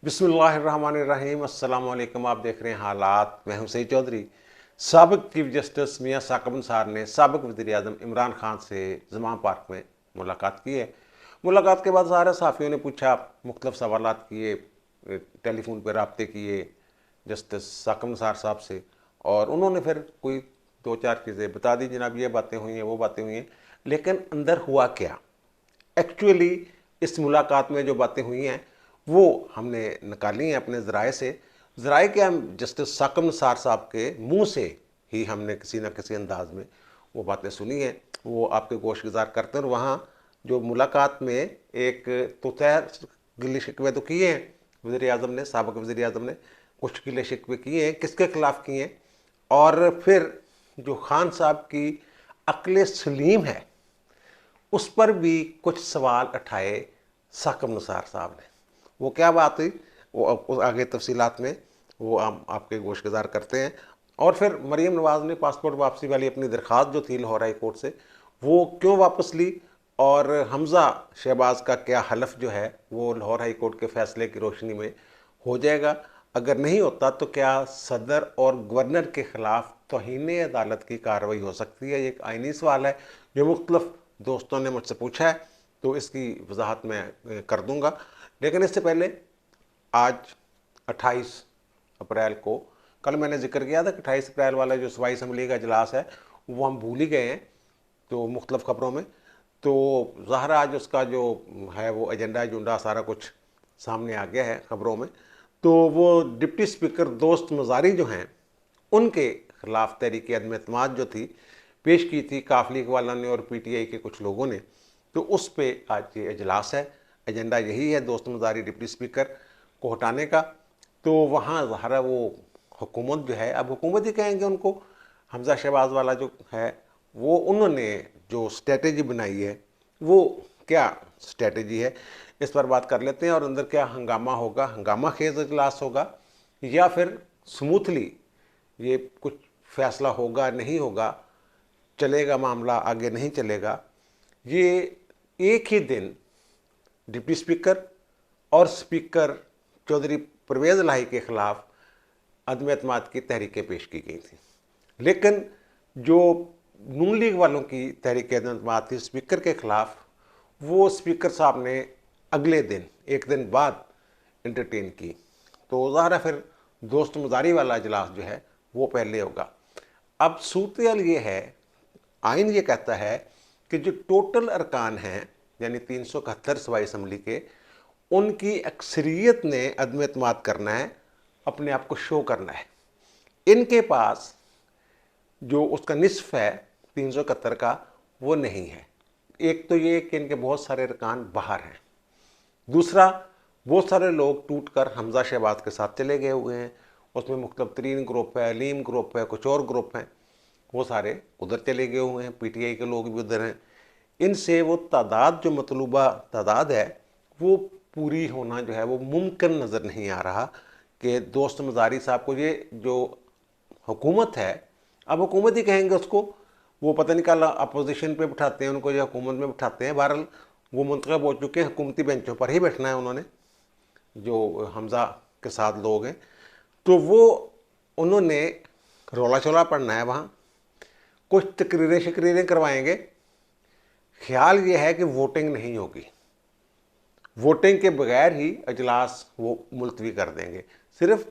बिस्मिल्लाहिर्रहमानिर्रहीम। अस्सलाम वालेकुम। आप देख रहे हैं हालात। मैं हूं सईद चौधरी। साबिक चीफ जस्टिस मियां साकिब निसार ने साबिक वज़ीर आज़म इमरान खान से ज़मा पार्क में मुलाकात की है। मुलाकात के बाद सारे सहाफ़ियों ने पूछा, मुख्तलिफ सवालात किए, टेलीफोन पर रबते किए जस्टिस साकिब निसार साहब से, और उन्होंने फिर कोई दो चार चीज़ें बता दी, जनाब ये बातें हुई हैं, वो बातें हुई हैं। लेकिन अंदर हुआ क्या एक्चुअली, इस मुलाकात में जो बातें हुई हैं वो हमने निकाली हैं अपने ज़राए से। ज़राए के हम जस्टिस साकिब निसार साहब के मुंह से ही हमने किसी न किसी अंदाज में वो बातें सुनी हैं, वो आपके गोश गुजार करते हैं। और वहाँ जो मुलाकात में एक तो तय गिले शिकवे तो किए हैं वज़ीर आज़म ने, साबिक़ वज़ीर आज़म ने कुछ गिले शिकवे किए हैं, किसके खिलाफ़ किए हैं, और फिर जो खान साहब की अक्ल सलीम है उस पर भी कुछ सवाल उठाए साकिब निसार साहब ने। वो क्या बात हुई वो आगे तफसीलात में वो हम आपके गोशगुजार करते हैं। और फिर मरीम नवाज़ ने पासपोर्ट वापसी वाली अपनी दरख्वास्त जो थी लाहौर हाई कोर्ट से, वो क्यों वापस ली, और हमज़ा शहबाज का क्या हलफ जो है वो लाहौर हाई कोर्ट के फैसले की रोशनी में हो जाएगा। अगर नहीं होता तो क्या सदर और गवर्नर के ख़िलाफ़ तौहीन अदालत की कार्रवाई हो सकती है। ये एक आइनी सवाल है जो मुख्तलिफ दोस्तों ने मुझसे पूछा है, तो इसकी वजाहत मैं कर दूंगा। लेकिन इससे पहले आज 28 अप्रैल को, कल मैंने जिक्र किया था कि 28 अप्रैल वाला जो सूबाई असम्बली का इजलास है वो हम भूल ही गए हैं तो मुख्तलिफ खबरों में। तो ज़ाहिर आज उसका जो है वो एजेंडा एजेंडा सारा कुछ सामने आ गया है खबरों में। तो वो डिप्टी स्पीकर दोस्त मज़ारी जो हैं उनके ख़िलाफ़ तहरीक अदम एतमाद जो थी पेश की थी काफ लीग वाला ने और PTI के कुछ लोगों ने, तो उस पर आज ये इजलास है। एजेंडा यही है दोस्त मज़ारी डिप्टी स्पीकर को हटाने का। तो वहाँ ज़ाहिर वो हुकूमत जो है, अब हुकूमत ही कहेंगे उनको, हमज़ा शहबाज वाला जो है वो उन्होंने जो स्ट्रेटजी बनाई है वो क्या स्ट्रेटजी है, इस पर बात कर लेते हैं। और अंदर क्या हंगामा होगा, हंगामा खेज इजलास होगा, या फिर स्मूथली ये कुछ फैसला होगा नहीं होगा, चलेगा मामला आगे नहीं चलेगा। ये एक ही दिन डिप्टी स्पीकर और स्पीकर चौधरी परवेज़ इलाही के ख़िलाफ़ अदम एतमाद की तहरीकें पेश की गई थी। लेकिन जो नून लीग वालों की तहरीक अदम एतमाद थी स्पीकर के ख़िलाफ़, वो स्पीकर साहब ने अगले दिन एक दिन बाद इंटरटेन की। तो ज़ाहिर फिर दोस्त मज़ारी वाला इजलास जो है वो पहले होगा। अब सूरत ये है, आइन ये कहता है कि जो टोटल अरकान हैं यानी 371 सूबाई असम्बली के, उनकी अक्सरियत ने अदम एतमाद करना है, अपने आप को शो करना है। इनके पास जो उसका निसफ है 371 का वो नहीं है। एक तो ये कि इनके बहुत सारे अरकान बाहर हैं, दूसरा बहुत सारे लोग टूट कर हमज़ा शहबाज के साथ चले गए हुए हैं। उसमें मुख्तलिफ तरीन ग्रुप है, अलीम ग्रुप है, कुछ और ग्रुप हैं, वो सारे उधर चले गए हुए हैं। PTI के लोग भी उधर हैं। इनसे वो तादाद जो मतलूबा तादाद है वो पूरी होना जो है वो मुमकिन नज़र नहीं आ रहा कि दोस्त मज़ारी साहब को ये जो हुकूमत है, अब हुकूमत ही कहेंगे उसको, वो पता नहीं कल अपोजिशन पे बिठाते हैं उनको या हुकूमत में बिठाते हैं, बहरहाल वो मुंतखब हो चुके हैं, हुकूमती बेंचों पर ही बैठना है उन्होंने, जो हमज़ा के साथ लोग हैं। तो वो उन्होंने रोला चोला पढ़ना है, वहाँ कुछ तकरीरें शकरीरें करवाएंगे। ख्याल ये है कि वोटिंग नहीं होगी, वोटिंग के बगैर ही अजलास वो मुलतवी कर देंगे। सिर्फ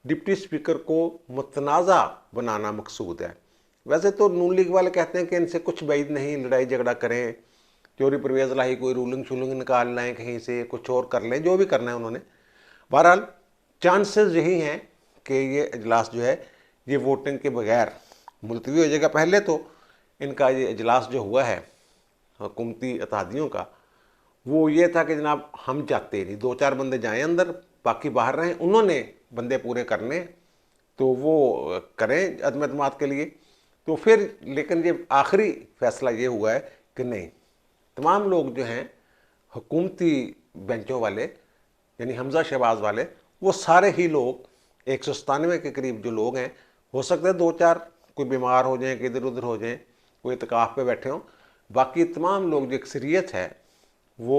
डिप्टी स्पीकर को मुतनाज़ा बनाना मकसूद है। वैसे तो नून लीग वाले कहते हैं कि इनसे कुछ बैद नहीं, लड़ाई झगड़ा करें, चोरी परवेज़ इलाही कोई रूलिंग शूलिंग निकाल लाएँ कहीं से, कुछ और कर लें, जो भी करना है उन्होंने। बहरहाल चांसेस यही हैं कि ये इजलास जो है ये वोटिंग के बगैर मुलतवी हो जाएगा। पहले तो इनका ये इजलास जो हुआ है हुकूमती इत्तेहादियों का, वो ये था कि जनाब हम चाहते नहीं, दो चार बंदे जाएं अंदर, बाकी बाहर रहें, उन्होंने बंदे पूरे करने तो वो करें अदम एतमाद के लिए। तो फिर लेकिन ये आखिरी फैसला ये हुआ है कि नहीं, तमाम लोग जो हैं हुकूमती बेंचों वाले यानी हमज़ा शहबाज वाले, वो सारे ही लोग 197 के करीब जो लोग हैं, हो सकता है दो चार कोई बीमार हो जाएं, कि इधर उधर हो जाएं, कोई इतकाफ़ पे बैठे हों, बाकी तमाम लोग जो अक्सरियत है वो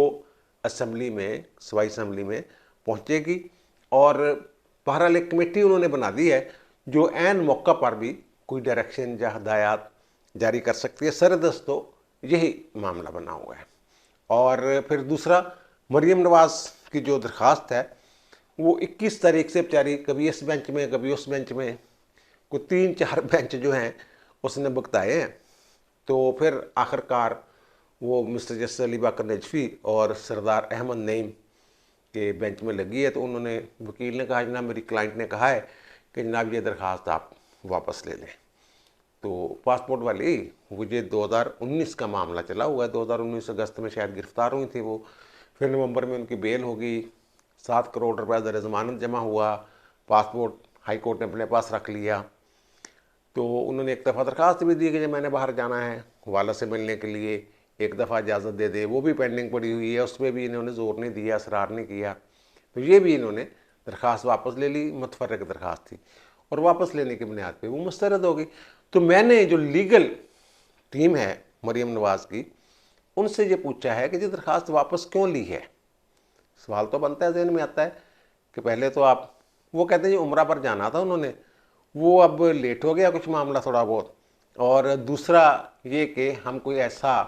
असम्बली में, सूबाई असम्बली में पहुँचेगी। और बहरहाल एक कमेटी उन्होंने बना दी है जो ऐन मौका पर भी कोई डायरेक्शन या हदायत जारी कर सकती है। सरदस्त तो यही मामला बना हुआ है। और फिर दूसरा, मरीम नवाज़ की जो दरख्वास्त है वो 21 तारीख से बेचारी कभी इस बेंच में कभी उस बेंच में, कोई 3-4 बेंच जो हैं उसने भुगताए हैं। तो फिर आखिरकार वो मिस्टर जस्टिस अली बकर नजफी और सरदार अहमद नईम के बेंच में लगी है। तो उन्होंने, वकील ने कहा जनाब मेरी क्लाइंट ने कहा है कि जनाब ये दरख्वास्त आप वापस ले लें। तो पासपोर्ट वाली वो ये 2019 का मामला चला हुआ है, 2019 अगस्त में शायद गिरफ्तार हुई थी वो। फिर नवंबर में उनकी बेल हो गई, 7 करोड़ रुपये ज़र ज़मानत जमा हुआ, पासपोर्ट हाई कोर्ट ने अपने पास रख लिया। तो उन्होंने एक दफ़ा दरख्वास्त भी दी कि जब मैंने बाहर जाना है वाला से मिलने के लिए एक दफ़ा इजाज़त दे दे, वो भी पेंडिंग पड़ी हुई है, उसमें भी इन्होंने ज़ोर नहीं दिया, असरार नहीं किया। तो ये भी इन्होंने दरख्वास्त वापस ले ली, मुतफर्रिक दरख्वास्त थी, और वापस लेने की बुनियाद पे वो मुस्तरद हो गई। तो मैंने जो लीगल टीम है मरीम नवाज़ की, उनसे ये पूछा है कि ये दरख्वास्त वापस क्यों ली है। सवाल तो बनता है, जहन में आता है कि पहले तो आप, वो कहते हैं जी उम्रा पर जाना था उन्होंने, वो अब लेट हो गया कुछ मामला थोड़ा बहुत, और दूसरा ये कि हम कोई ऐसा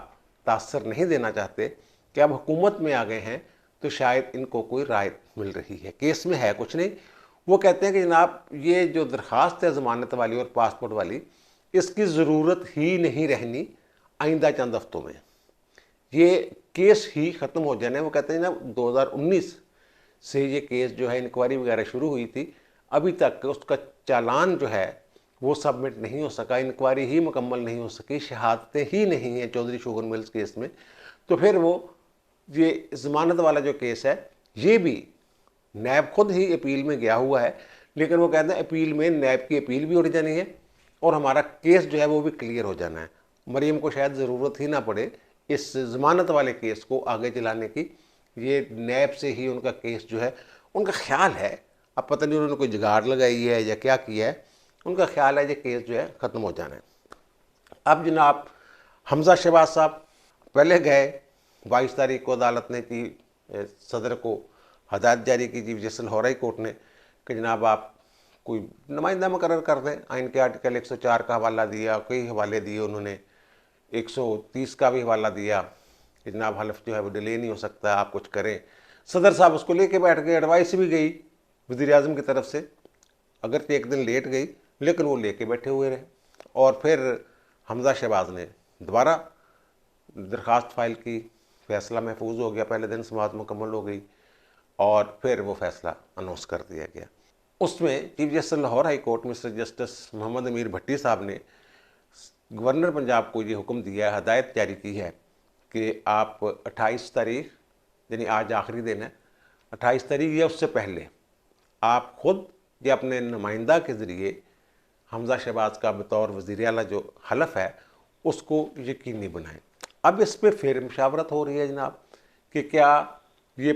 तासर नहीं देना चाहते कि अब हुकूमत में आ गए हैं तो शायद इनको कोई राहत मिल रही है, केस में है कुछ नहीं। वो कहते हैं कि जनाब ये जो दरख्वास्त है ज़मानत वाली और पासपोर्ट वाली, इसकी ज़रूरत ही नहीं रहनी आइंदा चंद हफ्तों में, ये केस ही ख़त्म हो जाने। वो कहते हैं ना 2019 से ये केस जो है इंक्वायरी वगैरह शुरू हुई थी, अभी तक उसका चालान जो है वो सबमिट नहीं हो सका, इंक्वायरी ही मुकम्मल नहीं हो सकी, शहादतें ही नहीं हैं चौधरी शुगर मिल्स केस में। तो फिर वो ये ज़मानत वाला जो केस है ये भी नैब खुद ही अपील में गया हुआ है, लेकिन वो कहते हैं अपील में नैब की अपील भी उठ जानी है और हमारा केस जो है वो भी क्लियर हो जाना है। मरीम को शायद ज़रूरत ही ना पड़े इस ज़मानत वाले केस को आगे चलाने की, ये नैब से ही उनका केस जो है, उनका ख्याल है, अब पता नहीं उन्होंने कोई जुगाड़ लगाई है या क्या किया है, उनका ख्याल है ये केस जो है ख़त्म हो जाना है। अब जनाब हमजा शहबाज साहब पहले गए, 22 तारीख को अदालत ने की, सदर को हदायत जारी की chief justice Lahore high court ने कि जनाब आप कोई नुमाइंदा मुकर्रर कर दें। आइन के आर्टिकल 104 का हवाला दिया, कई हवाले दिए उन्होंने, 130 का भी हवाला दिया कि जनाब हल्फ जो है वो डिले नहीं हो सकता, आप कुछ करें। सदर साहब उसको लेके बैठ गए, एडवाइस भी गई वज़ीर आज़म की तरफ से, अगर एक दिन लेट गई लेकिन वो लेके बैठे हुए रहे। और फिर हमजा शहबाज ने दोबारा दरख्वास्त फाइल की, फ़ैसला महफूज हो गया, पहले दिन समाअत मुकम्मल हो गई और फिर वो फ़ैसला अनाउंस कर दिया गया। उसमें chief justice Lahore high court mister justice Mohammad Amir Bhatti साहब ने गवर्नर पंजाब को ये हुक्म दिया है, हदायत जारी की है कि आप 28 तारीख, यानी आज आखिरी दिन है, 28 तारीख या उससे पहले आप खुद या अपने नुमाइंदा के ज़रिए हमजा शहबाज का बतौर वज़ीर आला जो हलफ है उसको यकीनी बनाएं। अब इस पर फिर मुशावरत हो रही है जनाब कि क्या ये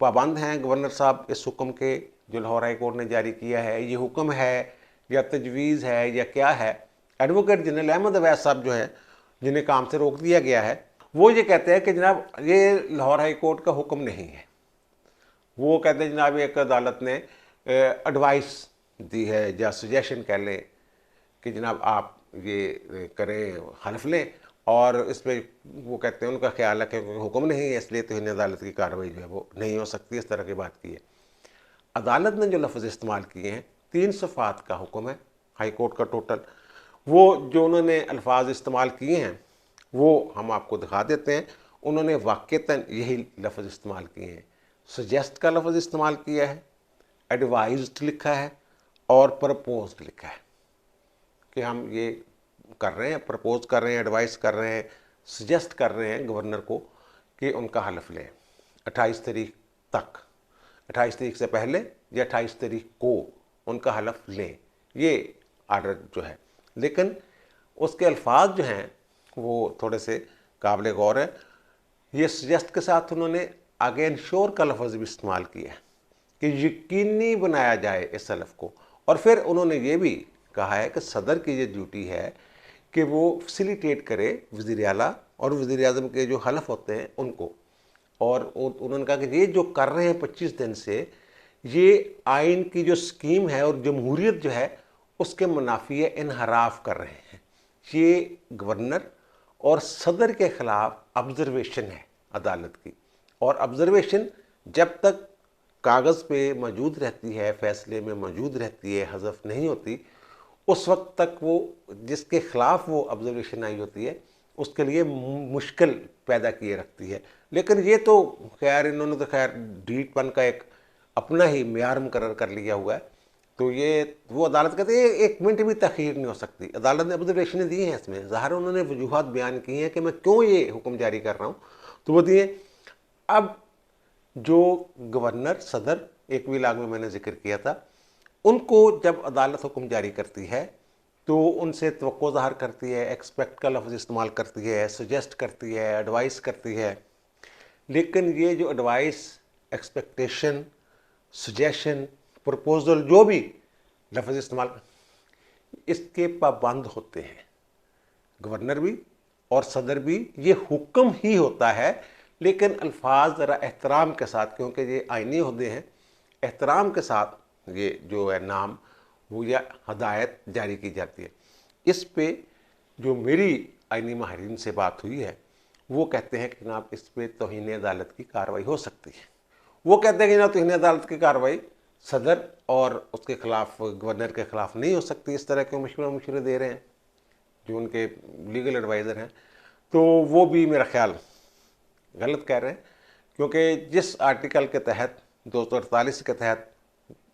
पाबंद हैं गवर्नर साहब इस हुक्म के जो लाहौर हाई कोर्ट ने जारी किया है, ये हुक्म है या तजवीज़ है या क्या है। एडवोकेट जनरल अहमद अवैस साहब जो है, जिन्हें काम से रोक दिया गया है, वो ये कहते हैं कि जनाब ये लाहौर हाई कोर्ट का हुक्म नहीं है। वो कहते हैं जनाब एक अदालत ने एडवाइस दी है या सजेशन कह लें कि जनाब आप ये करें, हल्फ लें, और इस पर वो कहते हैं उनका ख्याल है कि हुक्म नहीं है इसलिए तो इन्हें अदालत की कार्रवाई जो है वो नहीं हो सकती, इस तरह की बात की है। अदालत ने जो लफ्ज़ इस्तेमाल किए हैं, 3 सफ़ात का हुक्म है हाई कोर्ट का टोटल, वो जो उन्होंने अल्फाज इस्तेमाल किए हैं वो हम आपको दिखा देते हैं। उन्होंने वाक़तन यही लफ्ज़ इस्तेमाल किए हैं, सजेस्ट का लफ्ज़ इस्तेमाल किया है, एडवाइज्ड लिखा है और प्रपोज्ड लिखा है कि हम ये कर रहे हैं, प्रपोज कर रहे हैं, एडवाइस कर रहे हैं, सजेस्ट कर रहे हैं गवर्नर को कि उनका हल्फ लें 28 तारीख तक, 28 तारीख से पहले या 28 तारीख को उनका हल्फ लें, ये आर्डर जो है। लेकिन उसके अल्फाज जो हैं वो थोड़े से काबिल गौर है। ये सजेस्ट के साथ उन्होंने आगे इंश्योर का लफ्ज़ भी इस्तेमाल किया है कि यकीनी बनाया जाए इस हल्फ को। और फिर उन्होंने ये भी कहा है कि सदर की ये ड्यूटी है कि वो फैसिलिटेट करे वज़ीर आला और वज़ीर आज़म के जो हल्फ होते हैं उनको। और उन्होंने कहा कि ये जो कर रहे हैं 25 दिन से, ये आइन की जो स्कीम है और जमहूरियत जो है उसके मुनाफी इनहराफ कर रहे हैं। ये गवर्नर और सदर के खिलाफ ऑब्जर्वेशन है अदालत की, और ऑब्जर्वेशन जब तक कागज़ पे मौजूद रहती है, फैसले में मौजूद रहती है, हज़फ नहीं होती, उस वक्त तक वो जिसके खिलाफ वो ऑब्जर्वेशन आई होती है उसके लिए मुश्किल पैदा किए रखती है। लेकिन ये तो खैर इन्होंने तो खैर ढीठपन का एक अपना ही म्यार मुकर्रर कर लिया हुआ है। तो ये वो अदालत कहते हैं 1 मिनट भी तखीर नहीं हो सकती। अदालत ने ऑब्जर्वेशन दी हैं इसमें, ज़ाहिर उन्होंने वजूहात बयान की हैं कि मैं क्यों ये हुक्म जारी कर रहा हूँ, तो वो दिए। अब जो गवर्नर सदर 1वीं लाग में मैंने जिक्र किया था, उनको जब अदालत हुक्म जारी करती है तो उनसे तवक्को ज़ाहिर करती है, एक्सपेक्ट का लफ्ज़ इस्तेमाल करती है, सजेस्ट करती है, एडवाइस करती है। लेकिन ये जो एडवाइस, एक्सपेक्टेशन, सजेशन, प्रपोजल, जो भी लफ्ज़ इस्तेमाल, इसके पाबंद होते हैं गवर्नर भी और सदर भी। ये हुक्म ही होता है, लेकिन अल्फाज ज़रा एहतराम के साथ, क्योंकि ये आइनी ओहदे हैं, एहतराम के साथ ये जो है नाम वो या हदायत जारी की जाती है। इस पे जो मेरी आइनी माहिरीन से बात हुई है वो कहते हैं कि जनाब इस पे तौहीन अदालत की कार्रवाई हो सकती है। वो कहते हैं कि जनाब तौहीन अदालत की कार्रवाई सदर और उसके खिलाफ, गवर्नर के खिलाफ नहीं हो सकती। इस तरह के मशवरे दे रहे हैं जो उनके लीगल एडवाइज़र हैं। तो वो भी मेरा ख्याल गलत कह रहे हैं, क्योंकि जिस आर्टिकल के तहत 248 के तहत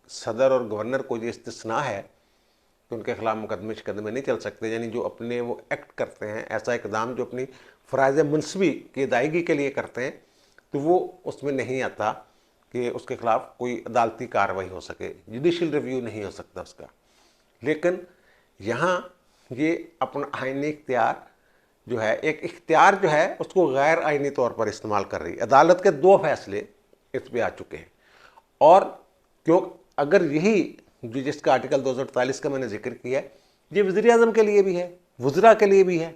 सदर और गवर्नर को ये इस्तिस्ना है कि उनके खिलाफ मुकदमे नहीं चल सकते, यानी जो अपने वो एक्ट करते हैं, ऐसा इकदाम जो अपनी फ़राइज़ मुनसबी की अदायगी के लिए करते हैं, तो वो उसमें नहीं आता कि उसके खिलाफ कोई अदालती कार्रवाई हो सके, जुडिशल रिव्यू नहीं हो सकता उसका। लेकिन यहाँ ये अपना आइनी इख्तियार जो है, एक इख्तियार जो है उसको गैर आइनी तौर पर इस्तेमाल कर रही है। अदालत के 2 फैसले इस पर आ चुके हैं, और क्यों अगर यही जो जिसका आर्टिकल 248 का मैंने जिक्र किया है, ये वज़ीर आज़म के लिए भी है, वज़रा के लिए भी है।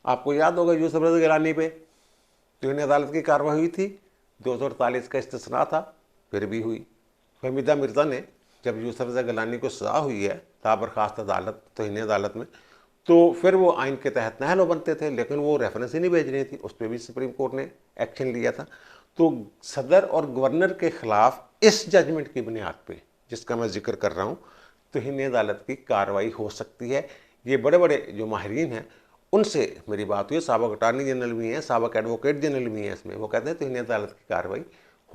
आपको याद होगा यूसुफ रज़ा गिलानी पे तो इन्हें अदालत की कार्रवाई हुई थी, 248 का इस्तिस्ना था, फिर भी हुई। फहमीदा मिर्ज़ा ने जब यूसुफ रज़ा गिलानी को सज़ा हुई है ताबरखास्त अदालत, तौहीन अदालत में, तो फिर वो आइन के तहत नाहल बनते थे, लेकिन वो रेफरेंस ही नहीं भेज रही थी, उस पर भी सुप्रीम कोर्ट ने एक्शन लिया था। तो सदर और गवर्नर के खिलाफ इस जजमेंट की बुनियाद पे जिसका मैं जिक्र कर रहा हूँ, तौहीन अदालत की कार्रवाई हो सकती है। ये बड़े बड़े जो माहिरीन हैं उनसे मेरी बात हुई, साबिक अटार्नी जनरल भी हैं, साबिक एडवोकेट जनरल भी हैं, इसमें वो कहते हैं तौहीन अदालत की कार्रवाई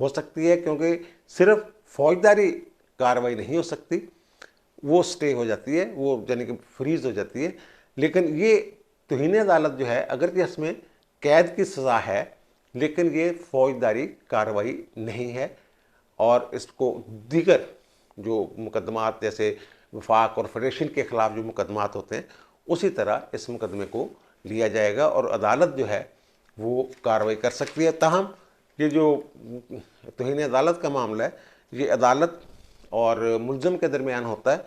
हो सकती है, क्योंकि सिर्फ फौजदारी कार्रवाई नहीं हो सकती, वो स्टे हो जाती है, वो यानी कि फ्रीज हो जाती है। लेकिन ये तौहीन अदालत जो है, अगर कि इसमें कैद की सज़ा है, लेकिन ये फौजदारी कार्रवाई नहीं है, और इसको दीगर जो मुकदमात जैसे वफाक और फेडरेशन के ख़िलाफ़ जो मुकदमात होते हैं उसी तरह इस मुकदमे को लिया जाएगा और अदालत जो है वो कार्रवाई कर सकती है। ताहम ये जो तौहीन अदालत का मामला है, ये अदालत और मुल्ज़म के दरमियान होता है,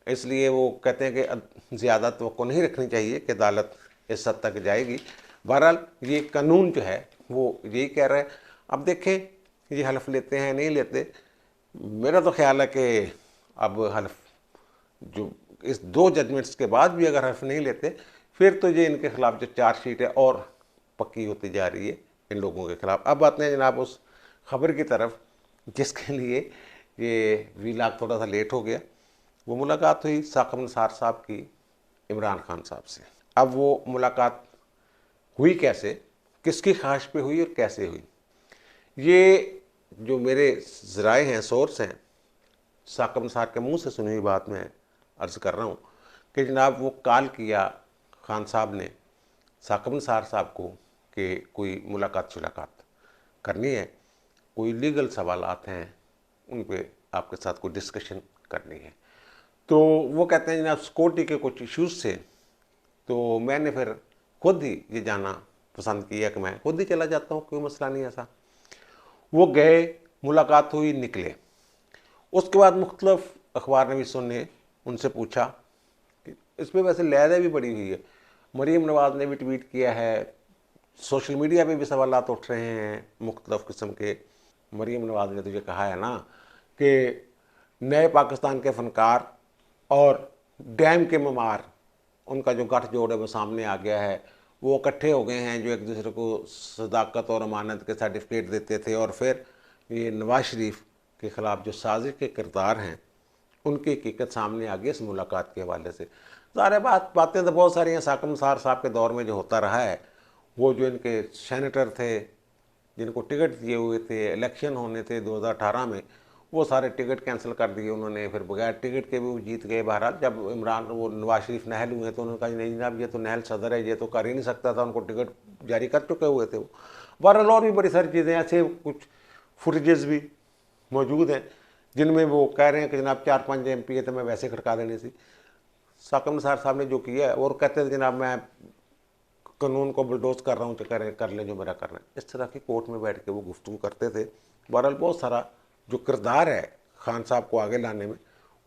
इसलिए वो कहते हैं कि ज़्यादा तवक्को नहीं रखनी चाहिए कि अदालत इस हद तक जाएगी। बहरहाल ये कानून जो है वो यही कह रहा है। अब देखें ये हल्फ लेते हैं नहीं लेते, मेरा तो ख्याल है कि अब हल्फ जो इस 2 जजमेंट्स के बाद भी अगर हल्फ नहीं लेते, फिर तो ये इनके खिलाफ जो चार्जशीट है और पक्की होती जा रही है इन लोगों के खिलाफ। अब आते हैं जनाब उस खबर की तरफ जिसके लिए ये वीलाग थोड़ा सा लेट हो गया। वो मुलाकात हुई साकिब निसार साहब की इमरान खान साहब से। अब वो मुलाकात हुई कैसे, किसकी ख्वाहिश पे हुई और कैसे हुई, ये जो मेरे ज़राए हैं, सोर्स हैं, साकिब निसार के मुंह से सुनी हुई बात मैं अर्ज़ कर रहा हूँ कि जनाब वो कॉल किया खान साहब ने साकिब निसार साहब को कि कोई मुलाकात करनी है, कोई लीगल सवालात हैं उन पर आपके साथ कोई डिस्कशन करनी है। तो वो कहते हैं जनाब सिक्योरिटी के कुछ इश्यूज़ थे, तो मैंने फिर खुद ही ये जाना पसंद किया कि मैं खुद ही चला जाता हूँ, कोई मसला नहीं ऐसा। वो गए, मुलाकात हुई, निकले। उसके बाद मुख्तलिफ अखबार नवीसों ने उनसे पूछा कि इस पर वैसे लहरें भी बड़ी हुई है, मरीम नवाज़ ने भी ट्वीट किया है, सोशल मीडिया पे भी सवालात उठ रहे हैं मुख्तलिफ किस्म के। मरीम नवाज़ ने तो ये कहा है ना कि नए पाकिस्तान के फनकार और डैम के ममार, उनका जो गठजोड़ है वो सामने आ गया है। वो इकट्ठे हो गए हैं जो एक दूसरे को सदाकत और अमानत के सर्टिफिकेट देते थे, और फिर ये नवाज शरीफ के ख़िलाफ़ जो साजिश के किरदार हैं उनकी हकीकत सामने आ गई इस मुलाकात के हवाले से। सारे बातें तो बहुत सारी हैं। साकिब निसार साहब के दौर में जो होता रहा है, वो जो इनके सेनेटर थे जिनको टिकट दिए हुए थे, इलेक्शन होने थे 2018 में, वो सारे टिकट कैंसिल कर दिए उन्होंने। फिर बगैर टिकट के भी वो जीत गए। बहरहाल जब इमरान वो नवाज शरीफ नहल हुए तो उन्होंने कहा नहीं जनाब ये तो नहल सदर है, ये तो कर ही नहीं सकता था, उनको टिकट जारी कर चुके हुए थे वो। बहरहाल और भी बड़ी सारी चीज़ें ऐसे कुछ फुटेजेस भी मौजूद हैं जिनमें वो कह रहे हैं कि जनाब 4-5 MP है तो मैं वैसे खड़का देनी थी। साकिब निसार साहब ने जो किया है, और कहते थे जनाब मैं कानून को बुलडोज कर रहा हूँ तो कर लें जो मेरा करना है। इस तरह की कोर्ट में बैठ के वो गुफ्तगू करते थे। बहरहाल बहुत सारा जो किरदार है खान साहब को आगे लाने में,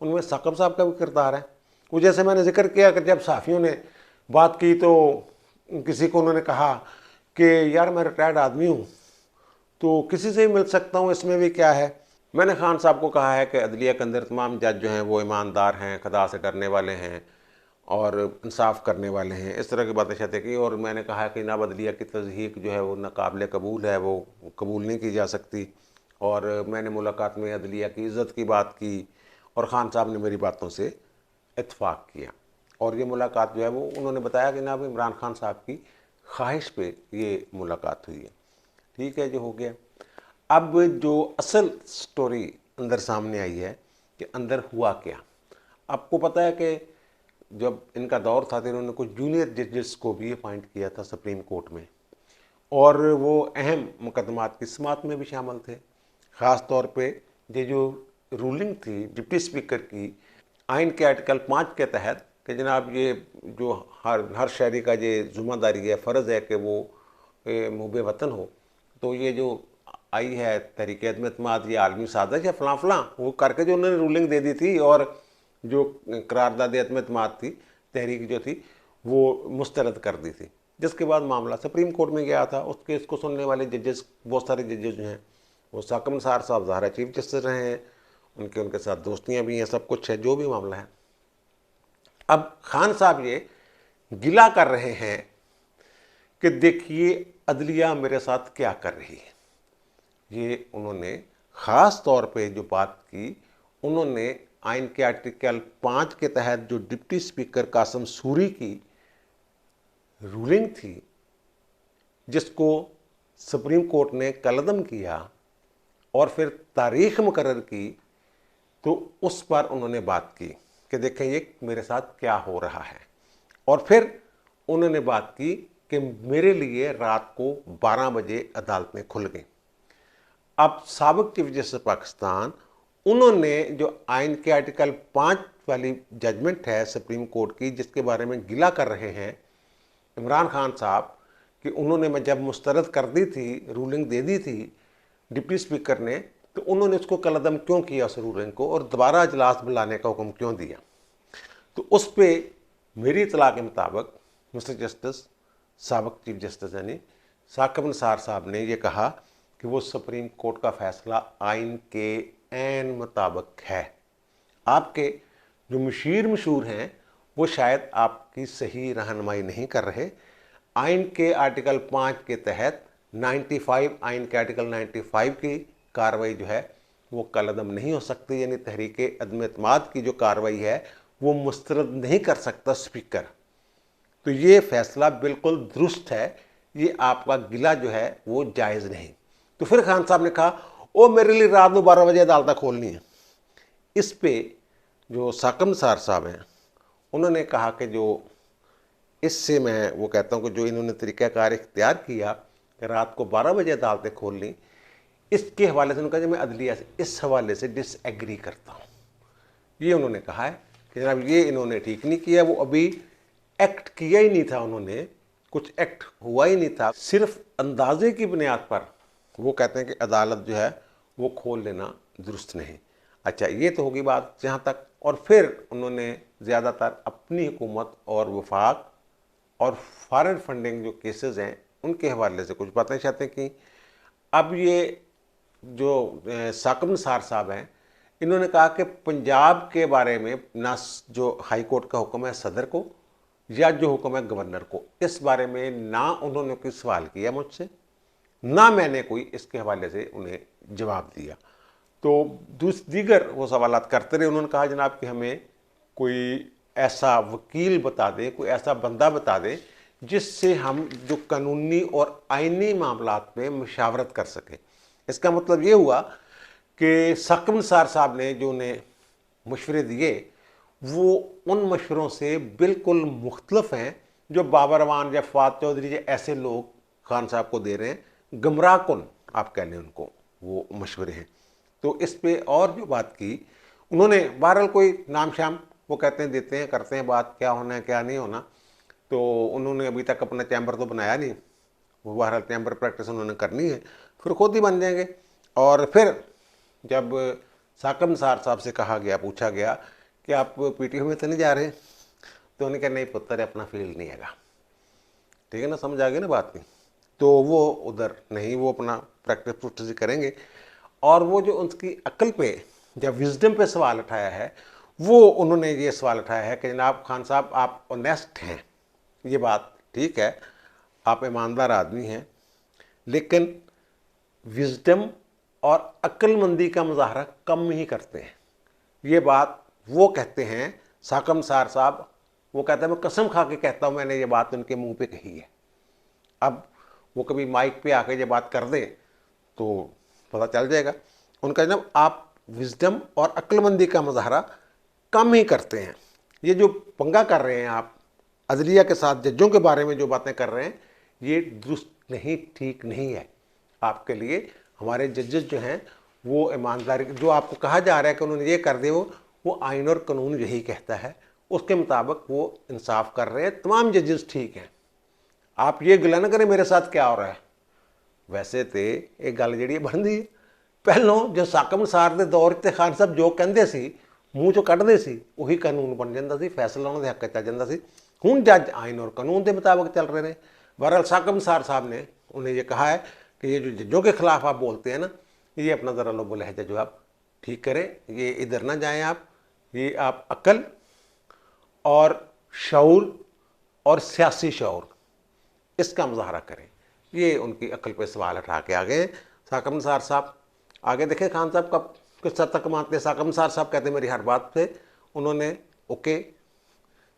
उनमें साकिब साहब का भी किरदार है। वो जैसे मैंने जिक्र किया कि जब सहाफ़ियों ने बात की तो किसी को उन्होंने कहा कि यार मैं रिटायर्ड आदमी हूँ तो किसी से ही मिल सकता हूँ, इसमें भी क्या है। मैंने खान साहब को कहा है कि अदलिया के अंदर तमाम जज जो हैं वो ईमानदार हैं, खुदा से डरने वाले हैं और इंसाफ करने वाले हैं, इस तरह की बातें शतें की। और मैंने कहा कि जनाब अदलिया की तज़हीक जो है वो नाकाबिल कबूल है, वो कबूल नहीं की जा सकती। और मैंने मुलाकात में अदलिया की इज़्ज़त की बात की और ख़ान साहब ने मेरी बातों से इत्फाक़ किया। और ये मुलाकात जो है वो उन्होंने बताया कि जनाब इमरान खान साहब की ख्वाहिश पे ये मुलाकात हुई है। ठीक है, जो हो गया। अब जो असल स्टोरी अंदर सामने आई है कि अंदर हुआ क्या। आपको पता है कि जब इनका दौर था तो इन्होंने कुछ जूनियर जजेस को भी अपॉइंट किया था सुप्रीम कोर्ट में, और वो अहम मुकदमात की समात में भी शामिल थे। ख़ास तौर पे ये जो रूलिंग थी डिप्टी स्पीकर की आइन के आर्टिकल 5 के तहत कि जनाब ये जो हर शहरी का ये ज़िम्मेदारी है, फ़र्ज़ है कि वो मुबे वतन हो। तो ये जो आई है तहरीक अदम एतमाद, ये आलमी साजिश है फ़लाँ फ़लाँ, वो करके जो उन्होंने रूलिंग दे दी थी, और जो करारदाद अदम एतमाद थी, तहरीक जो थी वो मुस्तरद कर दी थी। जिसके बाद मामला सुप्रीम कोर्ट में गया था। उस केस को सुनने वाले जजेस, बहुत सारे जजेस जो हैं वो साकिब निसार साहब ज़ाहिर चीफ जस्टिस रहे हैं, उनके साथ दोस्तियाँ भी हैं, सब कुछ है, जो भी मामला है। अब खान साहब ये गिला कर रहे हैं कि देखिए अदलिया मेरे साथ क्या कर रही है। ये उन्होंने ख़ास तौर पे जो बात की, उन्होंने आइन के आर्टिकल 5 के तहत जो डिप्टी स्पीकर कासिम सूरी की रूलिंग थी जिसको सुप्रीम कोर्ट ने कलअदम किया और फिर तारीख मुकर्रर की, तो उस पर उन्होंने बात की कि देखें ये मेरे साथ क्या हो रहा है। और फिर उन्होंने बात की कि मेरे लिए रात को 12 बजे अदालतें खुल गई। अब साबिक चीफ जस्टिस पाकिस्तान, उन्होंने जो आइन के आर्टिकल 5 वाली जजमेंट है सुप्रीम कोर्ट की, जिसके बारे में गिला कर रहे हैं इमरान खान साहब कि उन्होंने जब मुस्तरद कर दी थी, रूलिंग दे दी थी डिप्टी स्पीकर ने, तो उन्होंने उसको कलअदम क्यों किया उस रूलिंग को, और दोबारा इजलास बुलाने का हुक्म क्यों दिया। तो उस पर मेरी इतला के मुताबिक मिस्टर जस्टिस, साबिक चीफ जस्टिस यानी साकिब निसार साहब ने यह कहा कि वो सुप्रीम कोर्ट का फैसला आइन के ऐन मुताबिक है। आपके जो मशहूर हैं वो शायद आपकी सही रहनुमाई नहीं कर रहे। आइन के आर्टिकल 5 के तहत 95 आइन के आर्टिकल 95 की कार्रवाई जो है वो कलअदम नहीं हो सकती, यानी तहरीक अदम एतमाद की जो कार्रवाई है वो मुस्तरद नहीं कर सकता स्पीकर। तो ये फैसला बिल्कुल दुरुस्त है, ये आपका गिला जो है वो जायज़ नहीं। तो फिर खान साहब ने कहा ओ मेरे लिए रात को 12 बजे अदालत खोलनी है। इस पे जो साकिब निसार साहब हैं उन्होंने कहा कि जो इससे मैं वो कहता हूँ कि जो इन्होंने तरीक़ाकार इख्तियार किया कि रात को 12 बजे अदालतें खोल ली, इसके हवाले से उन्होंने कहा मैं अदलिया से इस हवाले से डिसएग्री करता हूँ। ये उन्होंने कहा है कि जनाब ये इन्होंने ठीक नहीं किया, वो अभी एक्ट किया ही नहीं था, उन्होंने कुछ एक्ट हुआ ही नहीं था, सिर्फ अंदाजे की बुनियाद पर वो कहते हैं कि अदालत जो है वो खोल लेना दुरुस्त नहीं। अच्छा, ये तो होगी बात जहाँ तक। और फिर उन्होंने ज़्यादातर अपनी हुकूमत और वफाक और फॉरेन फंडिंग जो केसेस हैं उनके हवाले से कुछ बातें चाहते हैं कि अब ये जो साकिब निसार साहब हैं इन्होंने कहा कि पंजाब के बारे में ना जो हाई कोर्ट का हुक्म है सदर को या जो हुक्म है गवर्नर को, इस बारे में ना उन्होंने कोई सवाल किया मुझसे, ना मैंने कोई इसके हवाले से उन्हें जवाब दिया। तो दीगर वो सवालात करते रहे। उन्होंने कहा जनाब कि हमें कोई ऐसा वकील बता दे, कोई ऐसा बंदा बता दे जिससे हम जो कानूनी और आइनी मामलात में मशावरत कर सकें। इसका मतलब ये हुआ कि साकिब निसार साहब ने जो उन्हें मशवरे दिए वो उन मशवरों से बिल्कुल मुख्तलफ हैं जो बाबर अवान या फवाद चौधरी या ऐसे लोग खान साहब को दे रहे हैं। गुमराह कुन आप कह लें उनको, वो मशवरे हैं। तो इस पे और जो बात की उन्होंने, बहरहाल कोई नाम शाम वो कहते हैं देते हैं, करते हैं बात, क्या होना है क्या नहीं होना। तो उन्होंने अभी तक अपना चैम्बर तो बनाया नहीं, वो बहरहाल चैम्बर प्रैक्टिस उन्होंने करनी है, फिर खुद ही बन जाएंगे। और फिर जब साकिब निसार साहब से कहा गया, पूछा गया कि आप पीटीओ में तो नहीं जा रहे, तो उन्होंने कहा नहीं पुत्र अपना फील्ड नहीं हैगा। ठीक है ना, समझ आ गई ना बात की। तो वो उधर नहीं, वो अपना प्रैक्टिस प्रूक्टिस करेंगे। और वो जो उनकी अक्ल पे या विजडम पे सवाल उठाया है, वो उन्होंने ये सवाल उठाया है कि जनाब खान साहब आप ऑनेस्ट हैं, ये बात ठीक है, आप ईमानदार आदमी हैं, लेकिन विजडम और अक्लमंदी का मुजाहरा कम ही करते हैं। ये बात वो कहते हैं साकिब निसार साहब, वो कहते हैं मैं कसम खा के कहता हूँ मैंने ये बात उनके मुंह पे कही है। अब वो कभी माइक पे आके ये बात कर दें तो पता चल जाएगा। उनका जनाब आप विजडम और अक्लमंदी का मुजाहरा कम ही करते हैं। ये जो पंगा कर रहे हैं आप अदलिया के साथ, जजों के बारे में जो बातें कर रहे हैं, ये दुरुस्त नहीं, ठीक नहीं है आपके लिए। हमारे जजेस जो हैं वो ईमानदारी, जो आपको कहा जा रहा है कि उन्होंने ये कर दिया, वो आइन और कानून यही कहता है, उसके मुताबिक वो इंसाफ कर रहे हैं। तमाम जजेस ठीक हैं। आप ये गिला ना करें मेरे साथ क्या हो रहा है। वैसे तो एक गल जी बनती है, पहलों जो साकिब निसार के दौर से खान साहब जो कहते सी, मूँह चो कढ़ते सी, वही कानून बन जाता सी, फैसला उन्होंने हक चल जाता सी। हुण जज आइन और कानून के मुताबिक चल रहे हैं। बहरहाल साकिब निसार साहब ने उन्हें ये कहा है कि ये जो जजों के खिलाफ आप बोलते हैं ना, ये अपना ज़रा लोगो लहजा जो आप ठीक करें, ये इधर ना जाएं आप, ये आप अक्ल और शऊर और सियासी शऊर इसका मुजाहरा करें। ये उनकी अक्ल पे सवाल उठा के आ गए साकिब निसार साहब। आगे देखें खान साहब कब किस हद तक मानते हैं। साकिब निसार साहब कहते हैं मेरी हर बात पे उन्होंने ओके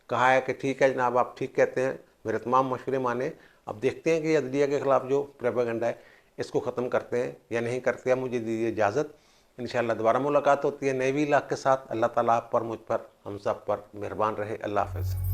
कहा है कि ठीक है जनाब आप ठीक कहते हैं, मेरे तमाम मशवरे माने। अब देखते हैं कि अदलिया के ख़िलाफ़ जो प्रोपेगेंडा है इसको ख़त्म करते हैं या नहीं करते हैं। मुझे दीजिए इजाज़त, इंशाअल्लाह दोबारा मुलाकात होती है नई इलाक़ के साथ। अल्लाह ताला आप पर, मुझ पर, हम सब पर मेहरबान रहे। अल्लाह हाफ़िज़।